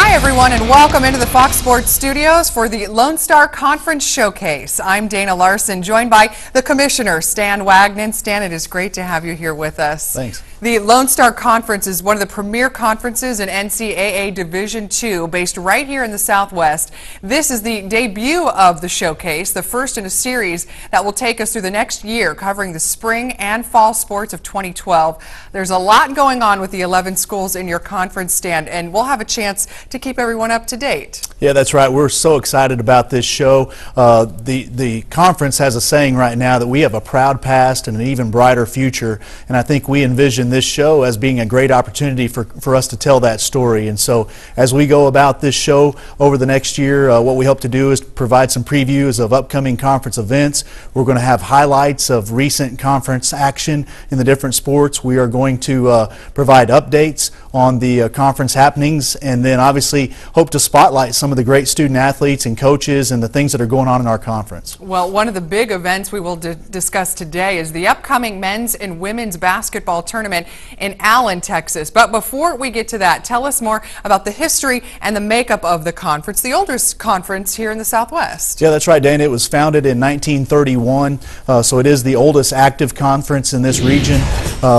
Hi everyone, and welcome into the Fox Sports Studios for the Lone Star Conference Showcase. I'm Dana Larson, joined by the Commissioner, Stan Wagner. Stan, it is great to have you here with us. Thanks. The Lone Star Conference is one of the premier conferences in NCAA Division II, based right here in the Southwest. This is the debut of the showcase, the first in a series that will take us through the next year, covering the spring and fall sports of 2012. There's a lot going on with the 11 schools in your conference, Stan, and we'll have a chance to keep everyone up to date. Yeah, that's right. We're so excited about this show. The conference has a saying right now that we have a proud past and an even brighter future, and I think we envision this show as being a great opportunity for us to tell that story. And so as we go about this show over the next year, what we hope to do is provide some previews of upcoming conference events. We're going to have highlights of recent conference action in the different sports. We are going to provide updates on the conference happenings, and then obviously hope to spotlight some of the great student athletes and coaches and the things that are going on in our conference. Well, one of the big events we will discuss today is the upcoming men's and women's basketball tournament in Allen, Texas. But before we get to that, tell us more about the history and the makeup of the conference, the oldest conference here in the Southwest. Yeah, that's right, Dana. It was founded in 1931, so it is the oldest active conference in this region.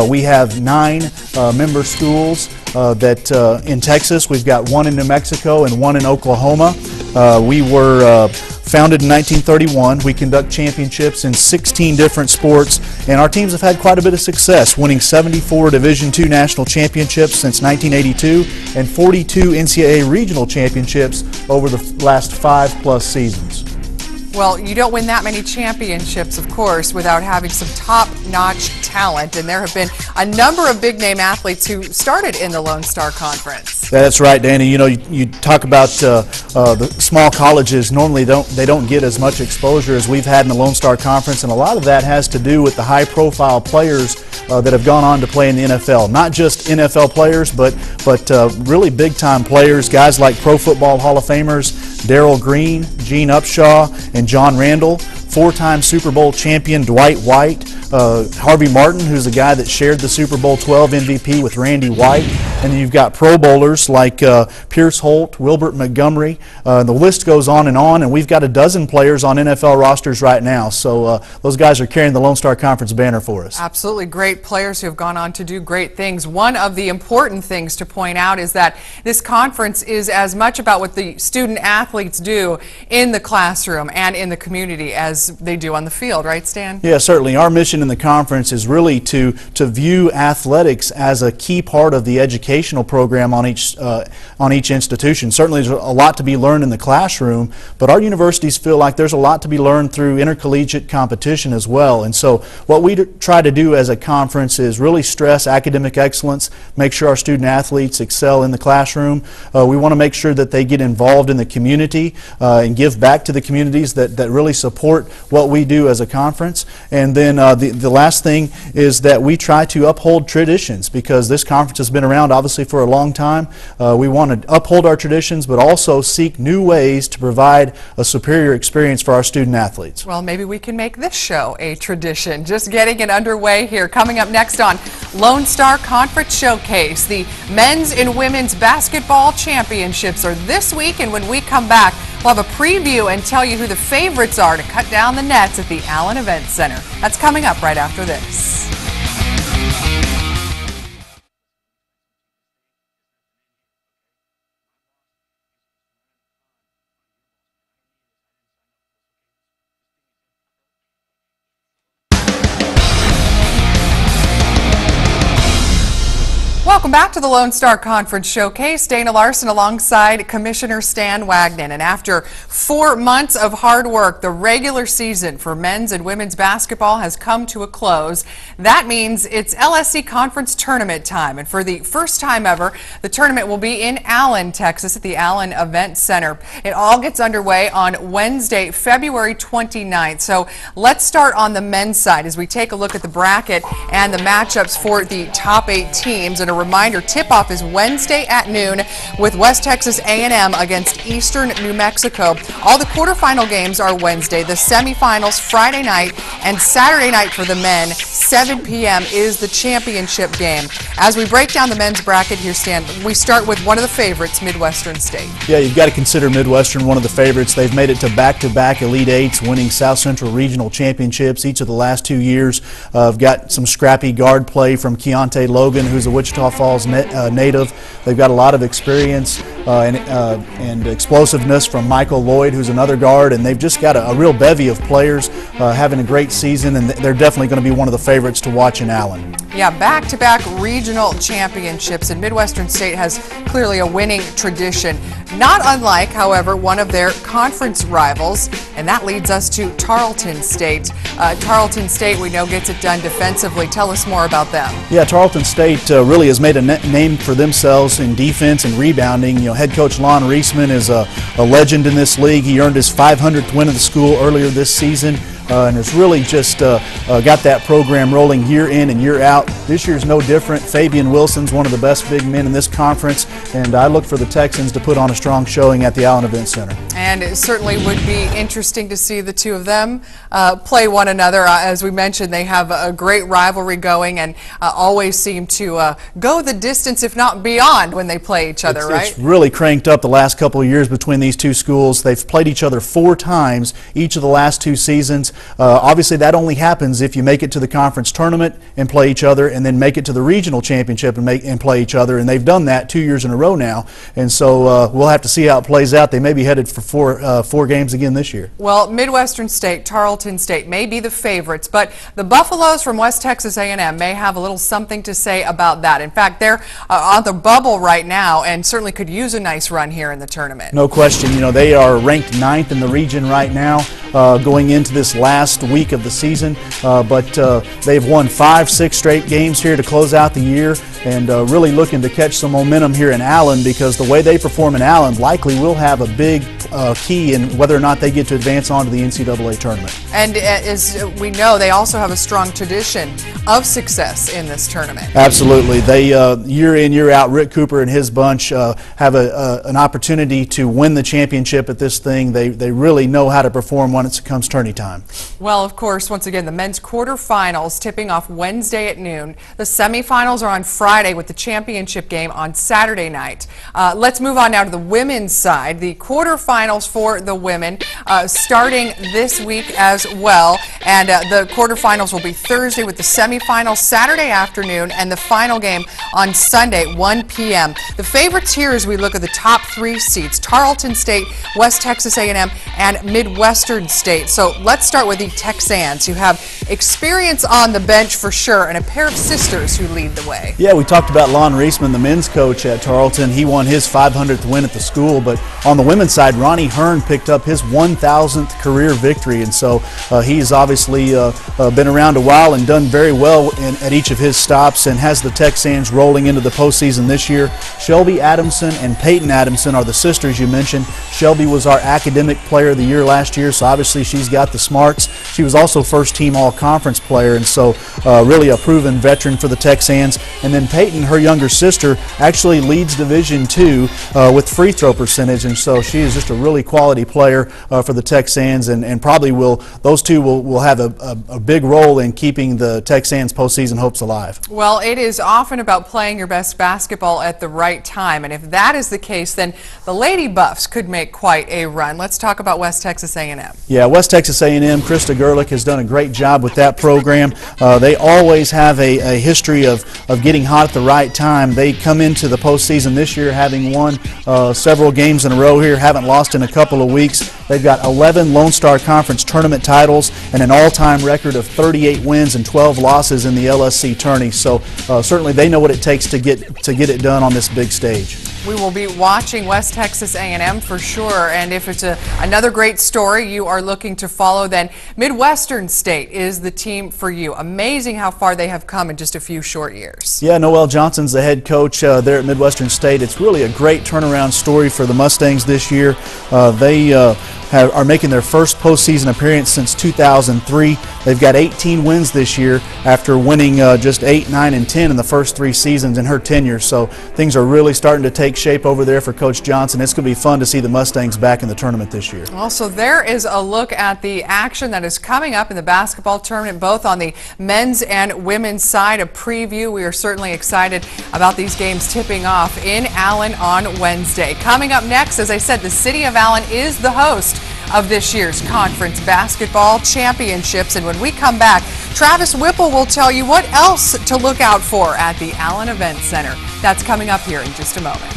We have 9 member schools that in Texas. We've got 1 in New Mexico and 1 in Oklahoma. We were founded in 1931. We conduct championships in 16 different sports, and our teams have had quite a bit of success, winning 74 Division II national championships since 1982 and 42 NCAA regional championships over the last 5+ seasons. Well, you don't win that many championships, of course, without having some top-notch talent, and there have been a number of big-name athletes who started in the Lone Star Conference. That's right, Danny. You know, you talk about the small colleges. Normally, they don't get as much exposure as we've had in the Lone Star Conference, and a lot of that has to do with the high-profile players that have gone on to play in the NFL. Not just NFL players, but really big-time players, guys like Pro Football Hall of Famers Darrell Green, Gene Upshaw, and John Randall, 4-time Super Bowl champion Dwight White, Harvey Martin, who's the guy that shared the Super Bowl 12 MVP with Randy White, and then you've got Pro Bowlers like Pierce Holt, Wilbert Montgomery. The list goes on, and we've got a dozen players on NFL rosters right now, so those guys are carrying the Lone Star Conference banner for us. Absolutely great players who have gone on to do great things. One of the important things to point out is that this conference is as much about what the student athletes do in the classroom and in the community as they do on the field, right, Stan? Yeah, certainly. Our mission in the conference is really to view athletics as a key part of the educational program on each institution. Certainly there's a lot to be learned in the classroom, but our universities feel like there's a lot to be learned through intercollegiate competition as well. And so what we try to do as a conference is really stress academic excellence, make sure our student athletes excel in the classroom. We want to make sure that they get involved in the community and give back to the communities that really support what we do as a conference. And then the last thing is that we try to uphold traditions, because this conference has been around obviously for a long time. We want to uphold our traditions, but also seek new ways to provide a superior experience for our student athletes. Well, maybe we can make this show a tradition. Just getting it underway here. Coming up next on Lone Star Conference Showcase, the men's and women's basketball championships are this week, and when we come back, we'll have a preview and tell you who the favorites are to cut down the nets at the Allen Event Center. That's coming up right after this. Welcome back to the Lone Star Conference Showcase. Dana Larson alongside Commissioner Stan Wagner. And after 4 months of hard work, the regular season for men's and women's basketball has come to a close. That means it's LSC Conference Tournament time. And for the first time ever, the tournament will be in Allen, Texas at the Allen Event Center. It all gets underway on Wednesday, February 29th. So let's start on the men's side as we take a look at the bracket and the matchups for the top 8 teams. And a reminder reminder, tip-off is Wednesday at noon with West Texas A&M against Eastern New Mexico. All the quarterfinal games are Wednesday, the semifinals Friday night, and Saturday night for the men, 7 p.m. is the championship game. As we break down the men's bracket here, Stan, we start with one of the favorites, Midwestern State. Yeah, you've got to consider Midwestern one of the favorites. They've made it to back-to-back Elite Eights, winning South Central Regional Championships each of the last 2 years. I've got some scrappy guard play from Keontae Logan, who's a Wichita Falls native. They've got a lot of experience and explosiveness from Michael Lloyd, who's another guard, and they've just got a real bevy of players having a great season, and they're definitely going to be one of the favorites to watch in Allen. Yeah, back-to-back regional championships, and Midwestern State has clearly a winning tradition. Not unlike, however, one of their conference rivals, and that leads us to Tarleton State. Tarleton State, we know, gets it done defensively. Tell us more about them. Yeah, Tarleton State really has made a name for themselves in defense and rebounding. You know, head coach Lon Reisman is a legend in this league. He earned his 500th win of the school earlier this season. And has really just got that program rolling year in and year out. This year's no different. Fabian Wilson's one of the best big men in this conference, and I look for the Texans to put on a strong showing at the Allen Event Center. And it certainly would be interesting to see the two of them play one another. As we mentioned, they have a great rivalry going and always seem to go the distance, if not beyond, when they play each other, right? It's really cranked up the last couple of years between these two schools. They've played each other 4 times each of the last 2 seasons. Obviously, that only happens if you make it to the conference tournament and play each other, and then make it to the regional championship and play each other. And they've done that 2 years in a row now. And so we'll have to see how it plays out. They may be headed for four games again this year. Well, Midwestern State, Tarleton State may be the favorites, but the Buffaloes from West Texas A&M may have a little something to say about that. In fact, they're on the bubble right now and certainly could use a nice run here in the tournament. No question. You know, they are ranked 9th in the region right now going into this last week of the season, but they've won 5-6 straight games here to close out the year, and really looking to catch some momentum here in Allen, because the way they perform in Allen likely will have a big key in whether or not they get to advance on to the NCAA tournament. And as we know, they also have a strong tradition of success in this tournament. Absolutely. They, year in, year out, Rick Cooper and his bunch have an opportunity to win the championship at this thing. They really know how to perform when it comes tourney time. Well, of course, once again, the men's quarterfinals tipping off Wednesday at noon. The semifinals are on Friday with the championship game on Saturday night. Let's move on now to the women's side. The quarterfinals for the women starting this week as well. And the quarterfinals will be Thursday with the semifinals Saturday afternoon and the final game on Sunday, 1 p.m. The favorites here as we look at the top 3 seeds, Tarleton State, West Texas A&M, and Midwestern State. So let's start with the Texans, who have experience on the bench for sure, and a pair of sisters who lead the way. Yeah, we talked about Lon Reisman, the men's coach at Tarleton. He won his 500th win at the school, but on the women's side, Ronnie Hearn picked up his 1,000th career victory, and so he's obviously been around a while and done very well at each of his stops, and has the Texans rolling into the postseason this year. Shelby Adamson and Peyton Adamson are the sisters you mentioned. Shelby was our academic player of the year last year, so obviously she's got the smarts. She was also first-team all-conference player, and so really a proven veteran for the Texans. And then Peyton, her younger sister, actually leads Division II with free throw percentage, and so she is just a really quality player for the Texans, and probably those two will have a big role in keeping the Texans' postseason hopes alive. Well, it is often about playing your best basketball at the right time, and if that is the case, then the Lady Buffs could make quite a run. Let's talk about West Texas A&M. Yeah, West Texas A&M, Krista Gerlich has done a great job with that program. They always have a history of getting hot at the right time. They come into the postseason this year having won several games in a row here, haven't lost in a couple of weeks. They've got 11 Lone Star Conference tournament titles and an all-time record of 38 wins and 12 losses in the LSC tourney. So certainly they know what it takes to get it done on this big stage. We will be watching West Texas A&M for sure, and if it's another great story you are looking to follow, then Midwestern State is the team for you. Amazing how far they have come in just a few short years. Yeah, Noel Johnson's the head coach there at Midwestern State. It's really a great turnaround story for the Mustangs this year. They are making their first postseason appearance since 2003. They've got 18 wins this year after winning just 8, 9, and 10 in the first 3 seasons in her tenure. So things are really starting to take shape over there for Coach Johnson. It's going to be fun to see the Mustangs back in the tournament this year. Also, there is a look at the action that is coming up in the basketball tournament, both on the men's and women's side. A preview. We are certainly excited about these games tipping off in Allen on Wednesday. Coming up next, as I said, the city of Allen is the host of this year's conference basketball championships. And when we come back, Travis Whipple will tell you what else to look out for at the Allen Event Center. That's coming up here in just a moment.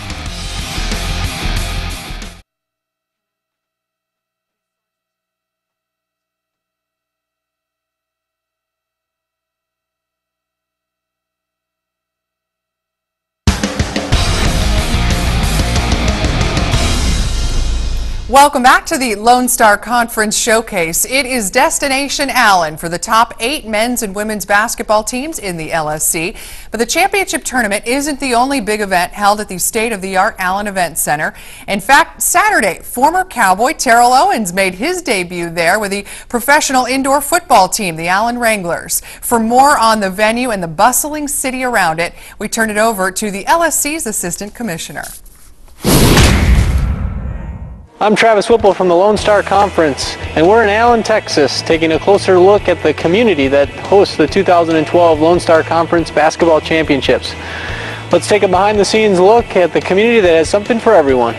Welcome back to the Lone Star Conference Showcase. It is Destination Allen for the top 8 men's and women's basketball teams in the LSC. But the championship tournament isn't the only big event held at the state-of-the-art Allen Event Center. In fact, Saturday, former Cowboy Terrell Owens made his debut there with the professional indoor football team, the Allen Wranglers. For more on the venue and the bustling city around it, we turn it over to the LSC's Assistant Commissioner. I'm Travis Whipple from the Lone Star Conference, and we're in Allen, Texas, taking a closer look at the community that hosts the 2012 Lone Star Conference Basketball Championships. Let's take a behind-the-scenes look at the community that has something for everyone.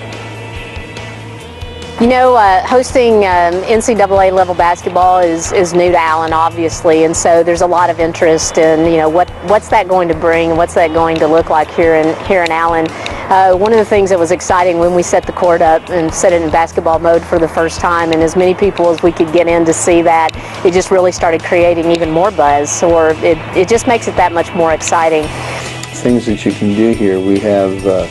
You know, hosting NCAA level basketball is new to Allen, obviously, and so there's a lot of interest in, you know, what's that going to bring, what's that going to look like here in Allen. One of the things that was exciting when we set the court up and set it in basketball mode for the first time, and as many people as we could get in to see that, it just really started creating even more buzz, or it just makes it that much more exciting. Things that you can do here, we have a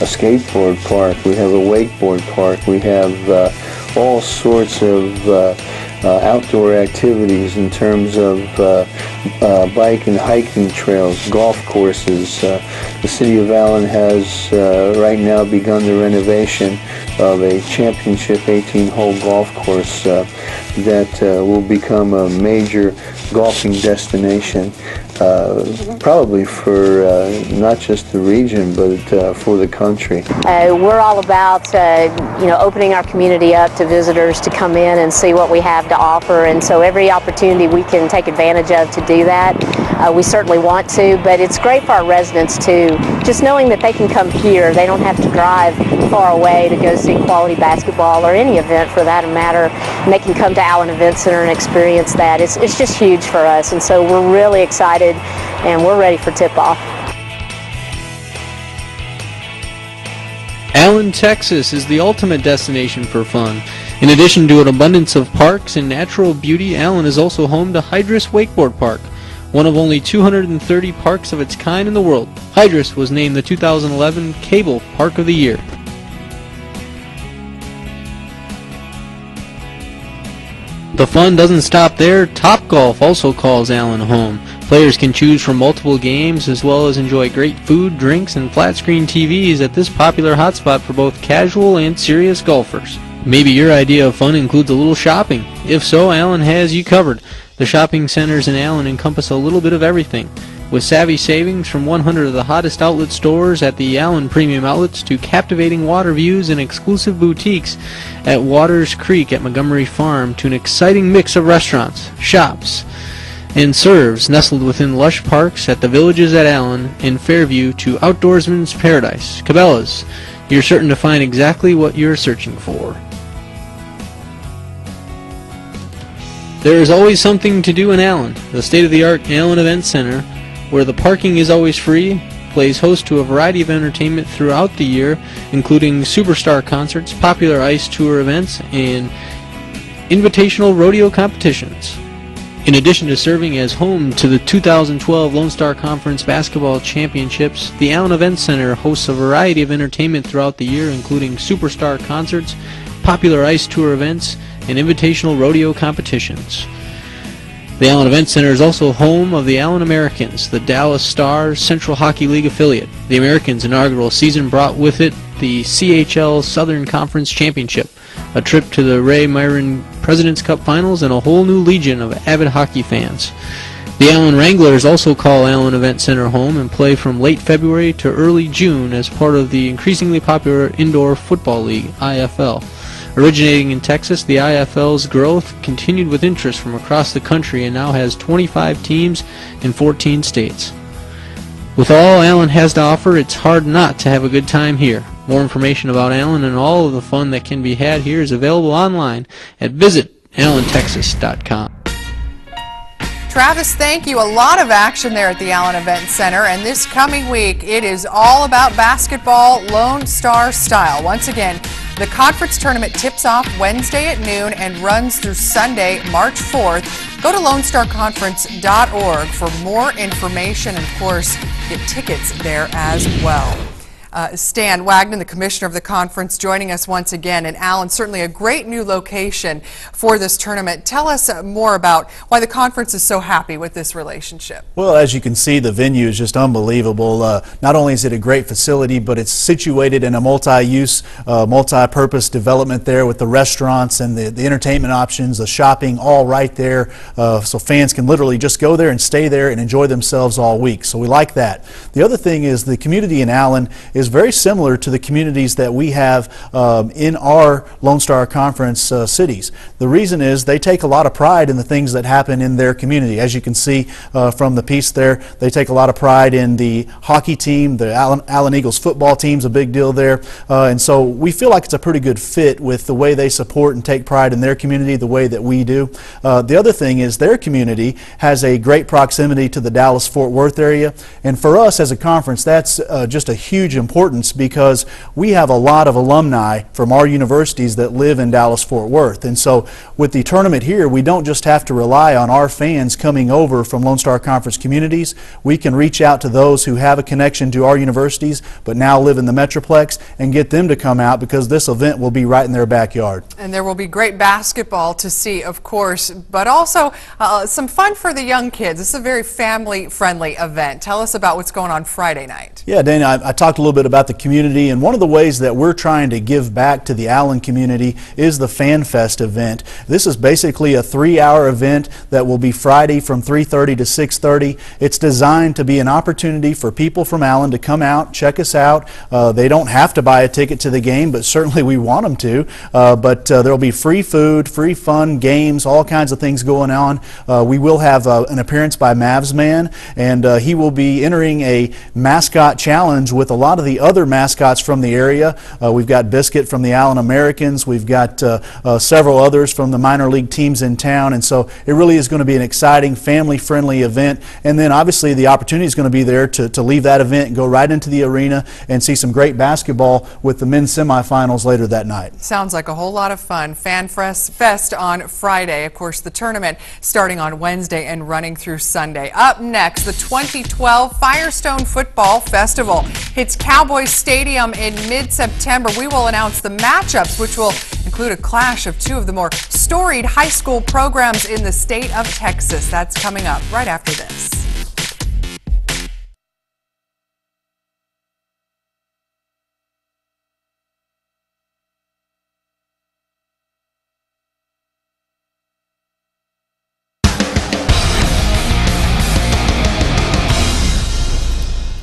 skateboard park, we have a wakeboard park, we have all sorts of outdoor activities in terms of bike and hiking trails, golf courses. The City of Allen has right now begun the renovation of a championship 18-hole golf course that will become a major golfing destination, probably for not just the region, but for the country. We're all about you know, opening our community up to visitors to come in and see what we have to offer, and so every opportunity we can take advantage of to do that, we certainly want to. But it's great for our residents too, just knowing that they can come here. They don't have to drive far away to go see quality basketball or any event for that matter, and they can come to Allen Event Center and experience that. It's just huge for us, and so we're really excited and we're ready for tip-off. Allen, Texas is the ultimate destination for fun. In addition to an abundance of parks and natural beauty, Allen is also home to Hydrus Wakeboard Park, one of only 230 parks of its kind in the world. Hydrus was named the 2011 Cable Park of the Year. The fun doesn't stop there. Topgolf also calls Allen home. Players can choose from multiple games as well as enjoy great food, drinks, and flat-screen TVs at this popular hotspot for both casual and serious golfers. Maybe your idea of fun includes a little shopping. If so, Allen has you covered. The shopping centers in Allen encompass a little bit of everything, with savvy savings from 100 of the hottest outlet stores at the Allen Premium Outlets to captivating water views and exclusive boutiques at Waters Creek at Montgomery Farm to an exciting mix of restaurants, shops, and serves nestled within lush parks at the Villages at Allen and Fairview to Outdoorsman's Paradise, Cabela's. You're certain to find exactly what you're searching for. There is always something to do in Allen. The state-of-the-art Allen Event Center, where the parking is always free, plays host to a variety of entertainment throughout the year, including superstar concerts, popular ice tour events, and invitational rodeo competitions. In addition to serving as home to the 2012 Lone Star Conference Basketball Championships, the Allen Event Center hosts a variety of entertainment throughout the year, including superstar concerts, popular ice tour events, and invitational rodeo competitions. The Allen Event Center is also home of the Allen Americans, the Dallas Stars Central Hockey League affiliate. The Americans' inaugural season brought with it the CHL Southern Conference Championship, a trip to the Ray Myron President's Cup Finals, and a whole new legion of avid hockey fans. The Allen Wranglers also call Allen Event Center home and play from late February to early June as part of the increasingly popular Indoor Football League, IFL. Originating in Texas, the IFL's growth continued with interest from across the country and now has 25 teams in 14 states. With all Allen has to offer, it's hard not to have a good time here. More information about Allen and all of the fun that can be had here is available online at visitallentexas.com. Travis, thank you. A lot of action there at the Allen Event Center, and this coming week it is all about basketball Lone Star style. Once again, the conference tournament tips off Wednesday at noon and runs through Sunday, March 4th. Go to LoneStarConference.org for more information and, of course, get tickets there as well. Stan Wagner, the commissioner of the conference, joining us once again. And Allen, certainly a great new location for this tournament. Tell us more about why the conference is so happy with this relationship. Well, as you can see, the venue is just unbelievable. Not only is it a great facility, but it's situated in a multi-use, multi-purpose development there with the restaurants and the entertainment options, the shopping, all right there. So fans can literally just go there and stay there and enjoy themselves all week. So we like that. The other thing is the community in Allen is very similar to the communities that we have in our Lone Star Conference cities. The reason is they take a lot of pride in the things that happen in their community. As you can see from the piece there, they take a lot of pride in the hockey team. The Allen Eagles football team's a big deal there. And so we feel like it's a pretty good fit with the way they support and take pride in their community the way that we do. The other thing is their community has a great proximity to the Dallas-Fort Worth area. And for us as a conference, that's just a huge importance because we have a lot of alumni from our universities that live in Dallas-Fort Worth. And so with the tournament here, we don't just have to rely on our fans coming over from Lone Star Conference communities. We can reach out to those who have a connection to our universities but now live in the Metroplex and get them to come out because this event will be right in their backyard. And there will be great basketball to see, of course, but also some fun for the young kids. This is a very family-friendly event. Tell us about what's going on Friday night. Yeah, Dana, I talked a little bit about the community, and one of the ways that we're trying to give back to the Allen community is the Fan Fest event. This is basically a 3-hour event that will be Friday from 3:30 to 6:30. It's designed to be an opportunity for people from Allen to come out, check us out. They don't have to buy a ticket to the game, but certainly we want them to. But there'll be free food, free fun, games, all kinds of things going on. We will have an appearance by Mavs Man, and he will be entering a mascot challenge with a lot of the other mascots from the area. We've got Biscuit from the Allen Americans. We've got several others from the minor league teams in town, and so it really is going to be an exciting, family-friendly event. And then obviously the opportunity is going to be there to leave that event and go right into the arena and see some great basketball with the men's semifinals later that night. Sounds like a whole lot of fun. Fan Fest on Friday. Of course, the tournament starting on Wednesday and running through Sunday. Up next, the 2012 Firestone Football Festival hits Cowboys Stadium in mid-September. We will announce the matchups, which will include a clash of two of the more storied high school programs in the state of Texas. That's coming up right after this.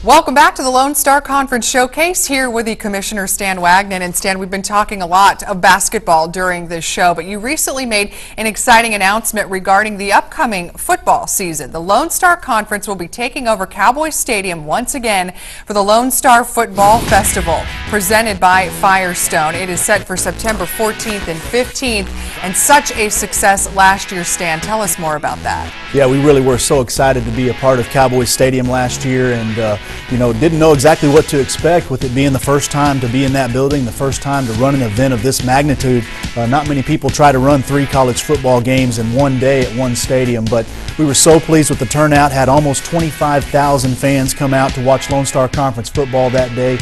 Welcome back to the Lone Star Conference Showcase here with the Commissioner Stan Wagner. And Stan, we've been talking a lot of basketball during this show, but you recently made an exciting announcement regarding the upcoming football season. The Lone Star Conference will be taking over Cowboys Stadium once again for the Lone Star Football Festival presented by Firestone. It is set for September 14th and 15th, and such a success last year. Stan, tell us more about that. Yeah, we really were so excited to be a part of Cowboys Stadium last year, and didn't know exactly what to expect with it being the first time to be in that building, the first time to run an event of this magnitude. Not many people try to run 3 college football games in one day at one stadium, but we were so pleased with the turnout. Had almost 25,000 fans come out to watch Lone Star Conference football that day.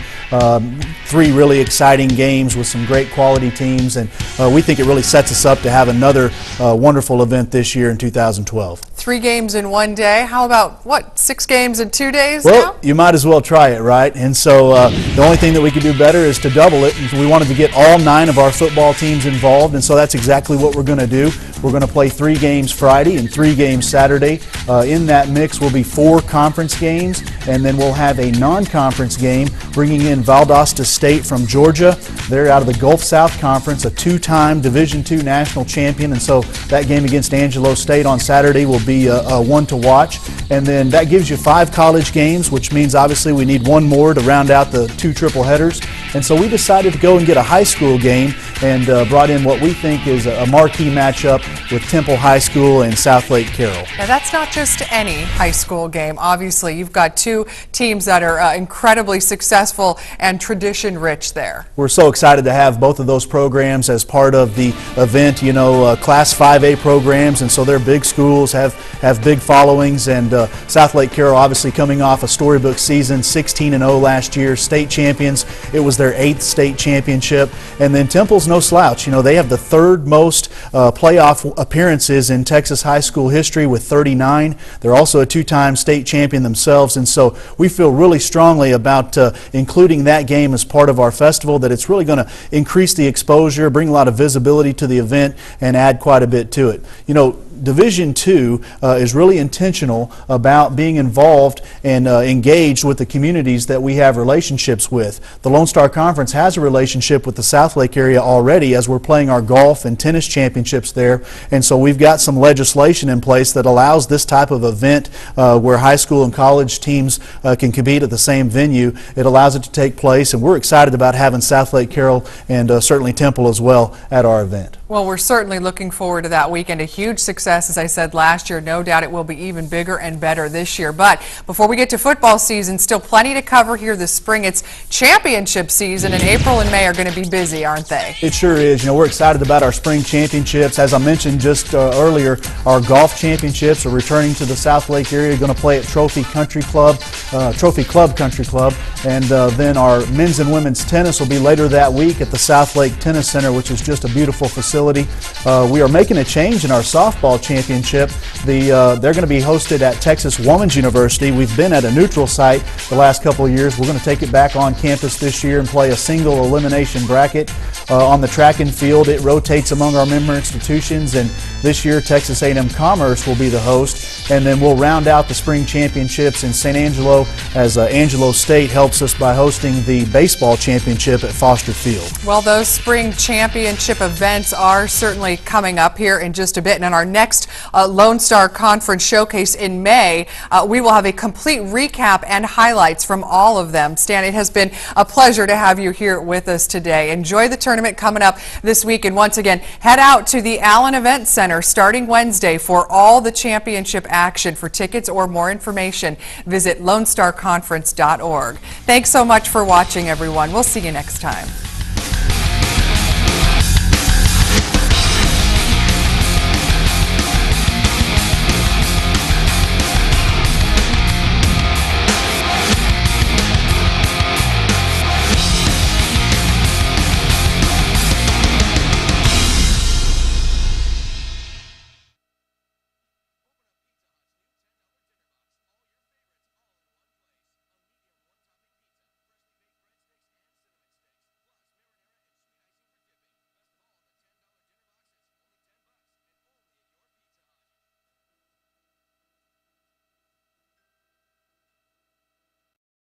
3 really exciting games with some great quality teams, and we think it really sets us up to have another wonderful event this year in 2012. 3 games in one day. How about, 6 games in 2 days Well, now? you might as well try it, right? And so the only thing that we could do better is to double it. And so we wanted to get all 9 of our football teams involved, and so that's exactly what we're going to do. We're going to play 3 games Friday and 3 games Saturday. In that mix will be 4 conference games, and then we'll have a non-conference game bringing in Valdosta State from Georgia. They're out of the Gulf South Conference, a 2-time Division II national champion, and so that game against Angelo State on Saturday will be one to watch. And then that gives you 5 college games, which means obviously we need 1 more to round out the 2 triple headers. And so we decided to go and get a high school game and brought in what we think is a marquee matchup with Temple High School and South Lake Carroll. Now, that's not just any high school game. Obviously, you've got 2 teams that are incredibly successful and tradition-rich there. We're so excited to have both of those programs as part of the event. Class 5A programs, and so they're big schools, have big followings, and South Lake Carroll obviously coming off a storybook season, 16-0 last year, state champions. It was their 8th state championship. And then Temple's no slouch. They have the 3rd most playoff appearances in Texas high school history with 39. They're also a 2-time state champion themselves, and so we feel really strongly about including that game as part of our festival, that it's really going to increase the exposure, bring a lot of visibility to the event, and add quite a bit to it. Division II is really intentional about being involved and engaged with the communities that we have relationships with. The Lone Star Conference has a relationship with the South Lake area already, as we're playing our golf and tennis championships there, and so we've got some legislation in place that allows this type of event where high school and college teams can compete at the same venue. It allows it to take place, and we're excited about having South Lake Carroll and certainly Temple as well at our event. Well, we're certainly looking forward to that weekend. A huge success, as I said last year. No doubt it will be even bigger and better this year. But before we get to football season, still plenty to cover here this spring. It's championship season, and April and May are going to be busy, aren't they? It sure is. We're excited about our spring championships. As I mentioned just earlier, our golf championships are returning to the South Lake area. Going to play at Trophy Club Country Club, and then our men's and women's tennis will be later that week at the South Lake Tennis Center, which is just a beautiful facility. We are making a change in our softball championship. They're going to be hosted at Texas Woman's University. We've been at a neutral site the last couple of years. We're going to take it back on campus this year and play a single elimination bracket. On the track and field, it rotates among our member institutions, and this year Texas A&M Commerce will be the host, and then we'll round out the spring championships in St. Angelo as Angelo State helps us by hosting the baseball championship at Foster Field. Well, those spring championship events are certainly coming up here in just a bit, and in our next Lone Star Conference Showcase in May, we will have a complete recap and highlights from all of them. Stan, it has been a pleasure to have you here with us today. Enjoy the tournament coming up this week, and once again, head out to the Allen Event Center starting Wednesday for all the championship action. For tickets or more information, visit LoneStarConference.org. Thanks so much for watching, everyone. We'll see you next time.